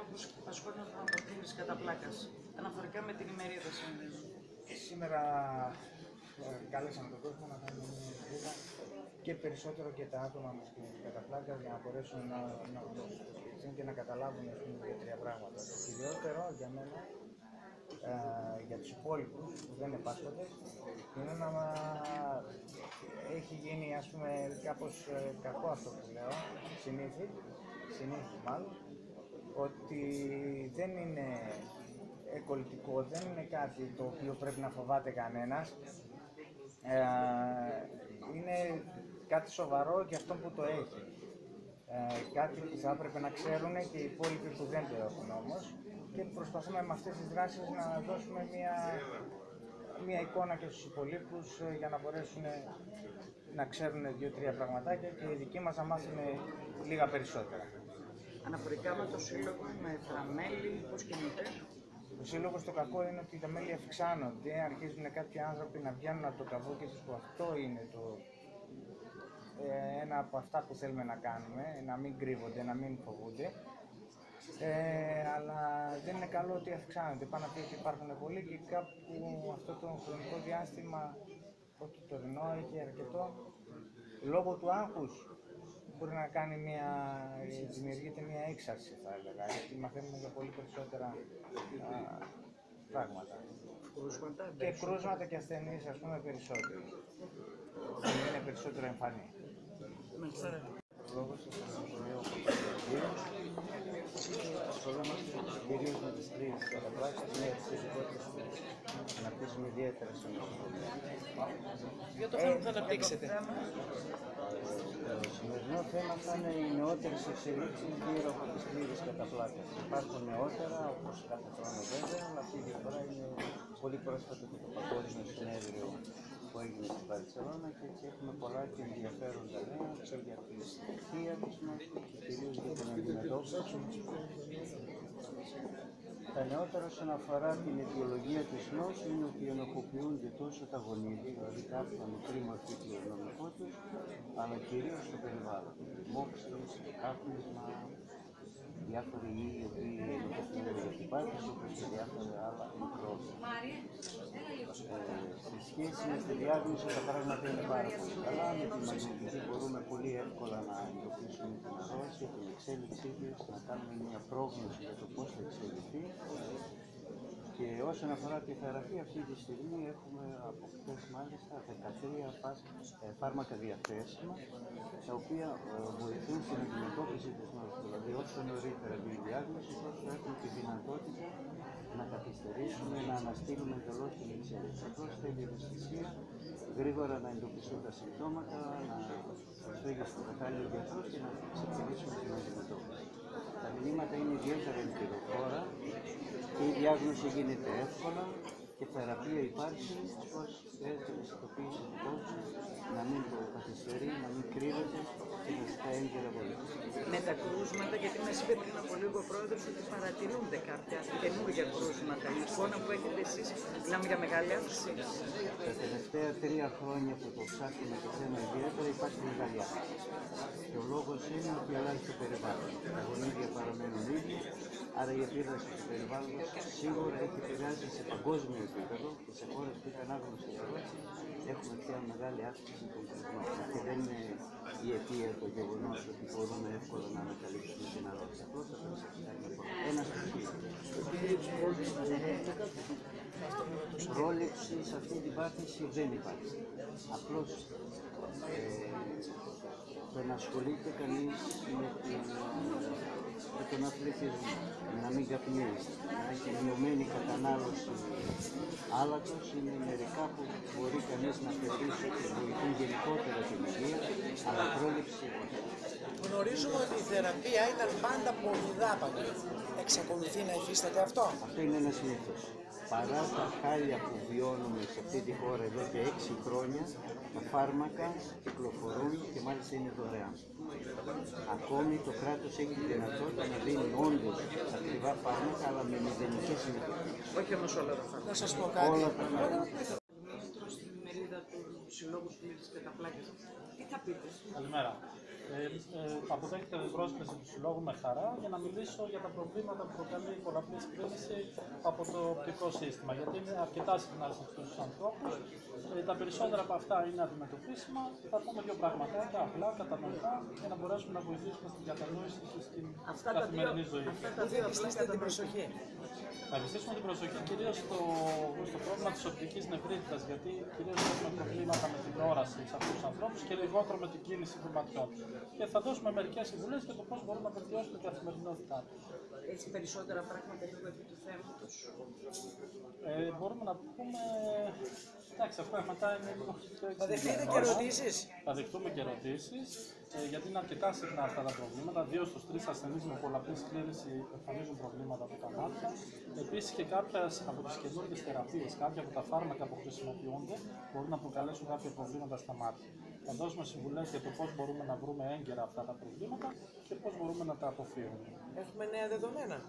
που ασχολούνται με αποκτήσεις κατά πλάκας, αναφορικά με την ημερίδα σήμερα. Σήμερα κάλεσαμε τον κόσμο να κάνει μια ημερίδα και περισσότερο και τα άτομα με την κατά πλάκας για να μπορέσουν να το σκεφτούν και να καταλάβουν δύο-τρία πράγματα. Το κυριότερο για μένα, για τους υπόλοιπους που δεν είναι πάσχοντες, είναι να έχει γίνει, ας πούμε, κάπως κακό αυτό που λέω, συνήθι μάλλον, ότι δεν είναι εκολητικό, δεν είναι κάτι το οποίο πρέπει να φοβάται κανένας. Είναι κάτι σοβαρό για αυτόν που το έχει. Κάτι που θα έπρεπε να ξέρουν και οι υπόλοιποι που δεν το έχουν όμως, και προσπαθούμε με αυτές τις δράσεις να δώσουμε μια εικόνα και στους υπολείπους για να μπορέσουν να ξέρουν δύο-τρία πραγματάκια και οι δικοί μας να μάθουν λίγα περισσότερα. Αναφορικά με το σύλλογο, με τα μέλη, πώς κινείται? Το σύλλογο στο κακό είναι ότι τα μέλη αυξάνονται, αρχίζουν κάποιοι άνθρωποι να βγαίνουν από το καβούκι τους, που αυτό είναι ένα από αυτά που θέλουμε να κάνουμε, να μην κρύβονται, να μην φοβούνται. Αλλά δεν είναι καλό ότι αυξάνονται, πάνω από ότι υπάρχουν πολλοί και κάπου αυτό το χρονικό διάστημα, ότι το τωρινό έχει αρκετό, λόγω του άγχους μπορεί να κάνει δημιουργείται μια έξαρση, θα έλεγα, γιατί μαθαίνουμε για πολύ περισσότερα πράγματα. Και κρούσματα και ασθενείς, ας πούμε, περισσότεροι. Είναι περισσότερο εμφανή. Ο λόγος του νοσοκομείου ασχολούμαστε κυρίως με τις τρεις καταπλάκες, με τις ειδικότητες που αναπτύσσουμε ιδιαίτερα στο νοσοκομείο. Για το θέμα που θα αναπτύξετε. Το σημερινό θέμα θα είναι οι νεότερες εξελίξεις γύρω από τις πλήρες καταπλάκες. Υπάρχουν νεότερα, όπως κάθε χρόνο βέβαια, αλλά αυτή η διαφορά είναι πολύ πρόσφατα και το Παγκόσμιο Συνέδριο που έγινε στην Βαρκελόνη, και έτσι έχουμε πολλά και ενδιαφέροντα νέα και για την ευθεία της νόσου και κυρίως για την αντιμετώπιση. Τα νεότερα όσον αφορά την αιτιολογία της νόσου είναι ότι ενοχοποιούνται τόσο τα γονίδια, δηλαδή κάποια μικρή μορφή κληρονομικό τους, αλλά κυρίως στο περιβάλλον. Μόξεις, κάπνισμα, διάφοροι ιοί οι οποίοι ενοχοποιούν την πάθηση, όπως και διάφορα άλλα μικρόβια. Σε σχέση με τη διάγνωση τα πράγματα είναι πάρα πολύ καλά. Με τη μαγνητική μπορούμε πολύ εύκολα να εντοπίσουμε την αρρώστια, την εξέλιξή της, να κάνουμε μια πρόγνωση για το πώς θα εξελιχθεί. Και όσον αφορά τη θεραπεία, αυτή τη στιγμή έχουμε από χθες μάλιστα 13 φάρμακα διαθέσιμα, τα οποία βοηθούν στην αντιμετώπιση της νόσου. Δηλαδή, όσο νωρίτερα την διάγνωση, όσο έχουμε τη δυνατότητα να καθυστερήσουμε, να αναστείλουμε εντελώς την εξέλιξη. Απλώς θέλει ευαισθησία, γρήγορα να εντοπιστούν τα συμπτώματα, να προσφύγει στον κατάλληλο γιατρό και να ξεκινήσουμε την αντιμετώπιση. Τα μηνύματα είναι ιδιαίτερα εμπειροφόρα και η διάγνωση γίνεται εύκολα και θεραπεία υπάρχει, όπως χρειάζεται να συνειδητοποιήσει τον κόσμο, να μην το καθυστερεί, να μην κρύβεται και να ζητά έγκαιρα βοήθεια. Με τα κρούσματα, γιατί μας είπε πριν από λίγο ο πρόεδρος ότι παρατηρούνται κάποια καινούργια κρούσματα. Η εικόνα που έχετε εσείς, μιλάμε για μεγάλη αύξηση. Τα τελευταία 3 χρόνια που το ψάχνουμε το θέμα ιδιαίτερα, υπάρχει μεγάλη αύξηση. Και ο λόγος είναι ότι αλλάζει το περιβάλλον. Τα γονίδια παραμένουν ίδια, άρα η επίδραση του περιβάλλοντος σίγουρα έχει επηρεάσει σε παγκόσμιο επίπεδο και σε χώρες που ήταν άγνωστες έτσι, έχουμε πια μεγάλη αύξηση των κρούσματων. Και δεν είναι η αιτία το γεγονός ότι μπορούμε εύκολα να ανακαλύψουμε την αρρώστια. Απλώς θα πρέπει να κάνει ένα στοιχείο. Πρόληψη σε αυτή την πάθηση δεν υπάρχει. Απλώς το να ασχολείται κανείς με τον αθλητισμό, να μην καπνίζει, να έχει μειωμένη κατανάλωση άλατος, είναι μερικά που μπορεί κανείς να θεωρήσει ότι βοηθούν γενικότερα την υγεία, αλλά πρόληψη. Γνωρίζουμε ότι η θεραπεία ήταν πάντα πολύ δάπανη. Εξακολουθεί να υφίσταται αυτό? Αυτό είναι ένας μύθος. Παρά τα χάλια που βιώνουμε σε αυτή τη χώρα εδώ και 6 χρόνια, τα φάρμακα κυκλοφορούν και μάλιστα είναι δωρεάν. Ακόμη το κράτος έχει τη δυνατότητα να δίνει όντως ακριβά φάρμακα, αλλά με μηδενικές συμμετοχές. Όχι όμως όλα τα φάρμακα. Να σας πω κάτι. Όλα τα φάρμακα. Στην ημερίδα του Συλλόγου Πλήρης Καταπλάκες. Τι θα πείτε? Καλημέρα. Αποδέχεται την πρόσκληση του Συλλόγου με χαρά για να μιλήσω για τα προβλήματα που προκαλεί η πολλαπλή κρίση από το οπτικό σύστημα. Γιατί είναι αρκετά συχνά σε αυτούς τους ανθρώπους. Τα περισσότερα από αυτά είναι αντιμετωπίσιμα. Θα πούμε δύο πραγματάκια απλά, κατανοητά, για να μπορέσουμε να βοηθήσουμε στην κατανόηση και στην καθημερινή ζωή. Θα επιστήσετε την προσοχή. Να επιστήσουμε την προσοχή κυρίως στο πρόβλημα της οπτικής νευρίτιδας, γιατί κυρίως έχουμε προβλήματα με την όραση σε αυτούς τους ανθρώπους και λιγότερο με την κίνηση των ματιών. Και θα δώσουμε μερικές συμβουλές για το πώς μπορούμε να βελτιώσουμε την καθημερινότητά τους. Έτσι περισσότερα πράγματα λίγο επί του θέματος. Μπορούμε να πούμε. Εντάξει, αυτά μετά είναι λίγο. Θα δεχτείτε και ερωτήσεις. Θα δεχτούμε και ερωτήσεις, γιατί είναι αρκετά συχνά αυτά τα προβλήματα. 2 στους 3 ασθενείς με πολλαπλή σκλήρωση εμφανίζουν προβλήματα από τα μάτια. Επίσης και κάποιες από τις καινούργιες θεραπείες, κάποια από τα φάρμακα που χρησιμοποιούνται, μπορούν να προκαλέσουν κάποια προβλήματα στα μάτια. Θα δώσουμε συμβουλές για το πώς μπορούμε να βρούμε έγκαιρα αυτά τα προβλήματα και πώς μπορούμε να τα αποφύγουμε. Έχουμε νέα δεδομένα.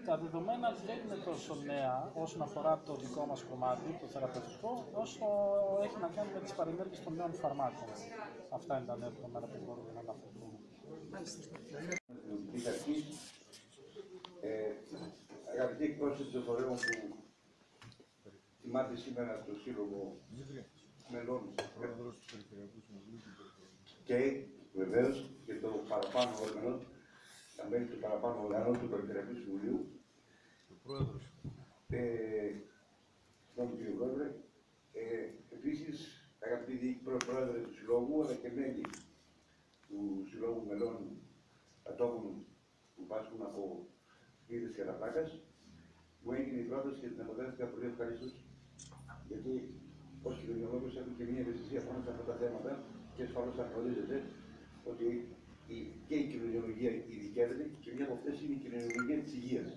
Τα δεδομένα δεν είναι τόσο νέα όσον αφορά το δικό μας κομμάτι, το θεραπευτικό, όσο έχει να κάνει με τις παρενέργειες των νέων φαρμάκων. Αυτά είναι τα νέα δεδομένα που μπορούμε να αναφερθούμε. Της αρχής, αγαπητοί εκπρόσωποι των φορέων που θυμάται σήμερα το Σύλλογο Μελών και βεβαίως και το παραπάνω όργανο, τα μέλη του παραπάνω οργανών του Περιφερειακού Συμβουλίου. Στον κύριο Πρόεδρε, επίσης αγαπητοί Πρόεδρε του Συλλόγου, αλλά και μέλη του Συλλόγου Μελών Ατόμων που πάσχουν από σπίδες και αναπλάκας, μου έγινε η πρόταση και την αποδέχτηκα πολύ ευχαριστώς, γιατί ως κοινωνιολόγος έχω και μια ευαισθησία πάνω σε αυτά τα θέματα και ασφαλώς θα γνωρίζετε ότι και η κοινωνιολογία ειδικεύεται και μια από αυτές είναι η κοινωνιολογία της υγείας.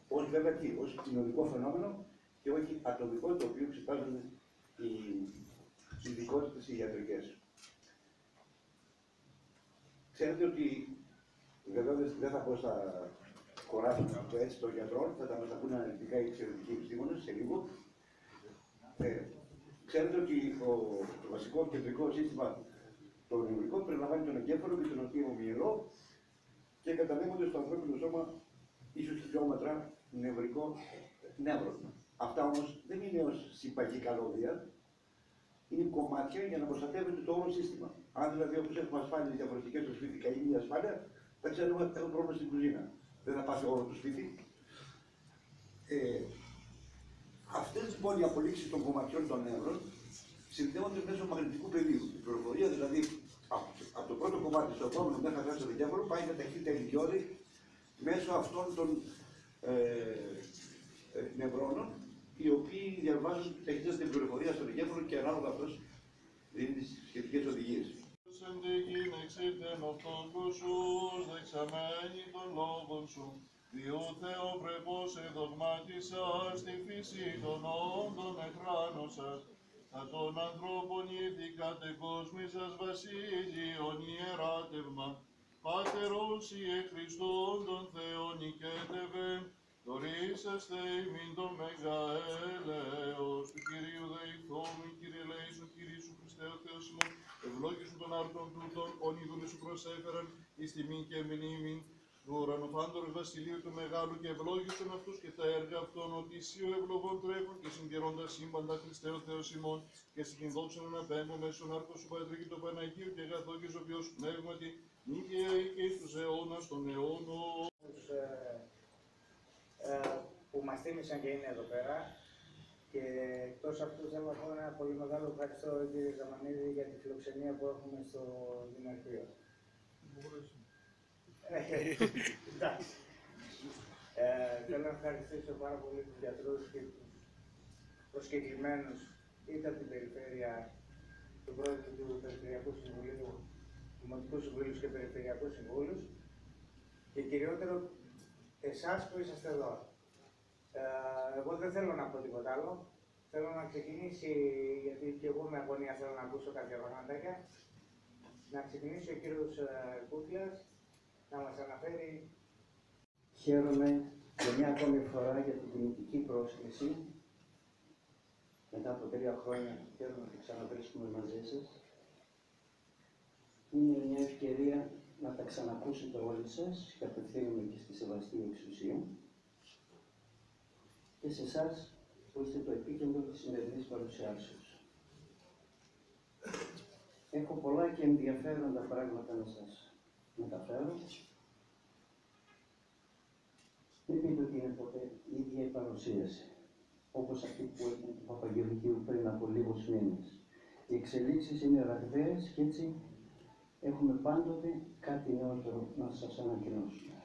Όχι βέβαια τι, ως κοινωνικό φαινόμενο και όχι ατομικό, το οποίο εξετάζουν οι ειδικότητες οι ιατρικές. Ξέρετε ότι βεβαίως δεν θα πω στα χωράσματα των γιατρών, θα τα μας τα πούνε αναλυτικά οι εξαιρετικοί επιστήμονες σε λίγο. Ξέρετε ότι το βασικό κεντρικό σύστημα το νευρικό περιλαμβάνει τον εγκέφαλο και τον οτίο μυελό και κατανέμονται στο ανθρώπινο σώμα ίσως χιλιόμετρα νευρικό νεύρο. Αυτά όμως δεν είναι ως συμπαγή καλώδια, είναι κομμάτια για να προστατεύεται το όλο σύστημα. Αν δηλαδή όπως έχουμε ασφάλειες διαφορετικές στο σπίτι, καεί μια ασφάλεια, θα ξέρουμε ότι έχουμε πρόβλημα στην κουζίνα. Δεν θα πάθει όλο το σπίτι. Αυτές λοιπόν οι απολύξεις των κομματιών των νεύρων συνδέονται μέσω μαγνητικού πεδίου. Η πληροφορία δηλαδή από το πρώτο κομμάτι στο επόμενο μέχρι να φτάσει στο εγκέφαλο πάει με ταχύτητα ηλικιώδη μέσω αυτών των νευρώνων, οι οποίοι διαβάζουν ταχύτητα την πληροφορία στον εγκέφαλο και ανάλογα αυτός δίνει τις σχετικές οδηγίες. Διού Θεοπρεπώς εδογμάτισας τη φύση των όντων εχράνωσας, θα των ανθρώπων ήρθη κατεκόσμησας βασίλειον ιεράτευμα, Πάτερος Ιε Χριστόν των Θεών οικέτευεν, δωρήσαστε ημίν τον μεγαέλεος του Κυρίου δεηθόμην, Κύριε Λέησον, Κύριε Σου Χριστέ ο Θεός ημών, ευλόγησον των άρτων τούτων, ονειδούν Σου προσέφεραν, εις τιμήν και μνήμην, του ουρανοφάντορος βασιλείου του μεγάλου και ευλόγησον αυτούς και τα έργα αυτών, ότι εσύ ο ευλογών τρέχουν και συγκερώντα σύμπαντα Χριστέ ο Θεός ημών, και συγκινδόξον αναπέμπω μέσω άρκος σου Πατρί και το Παναγίου και αγαθό και ζωοποιός πνεύματι, νίκαια και εις τους αιώνας των αιώνων. Που μας τίμησαν και είναι εδώ πέρα. Και εκτός αυτού θέλω να πω ένα πολύ μεγάλο ευχαριστώ κύριε Ζαμανίδη για τη φιλοξενία που έχουμε στο Δημαρχείο. Εντάξει. Θέλω να ευχαριστήσω πάρα πολύ τους γιατρούς και τους προσκεκλημένους είτε από την περιφέρεια, του πρόεδρου του Περιφερειακού Συμβουλίου, Δημοτικού Συμβουλίου και Περιφερειακού Συμβούλους και κυριότερο εσάς που είσαστε εδώ. Εγώ δεν θέλω να πω τίποτα άλλο. Θέλω να ξεκινήσει, γιατί και εγώ με αγωνία θέλω να ακούσω κάποια πραγματάκια, να ξεκινήσει ο κύριος Κούκλας να μας αναφέρει. Χαίρομαι για μια ακόμη φορά για την τιμητική πρόσκληση. Μετά από 3 χρόνια χαίρομαι να ξαναβρίσκουμε μαζί σας. Είναι μια ευκαιρία να τα ξανακούσετε όλοι σας και απευθύνομαι και στη σεβαστή εξουσία και σε εσάς που είστε το επίκεντρο της σημερινής παρουσιάσεως. Έχω πολλά και ενδιαφέροντα πράγματα να σας μεταφέρω. Μην πείτε ότι είναι ποτέ η ίδια η παρουσίαση, όπως αυτή που έγινε του Παπαγεωργίου πριν από λίγους μήνες. Οι εξελίξεις είναι ραγδαίες και έτσι έχουμε πάντοτε κάτι νεότερο να σας ανακοινώσουμε.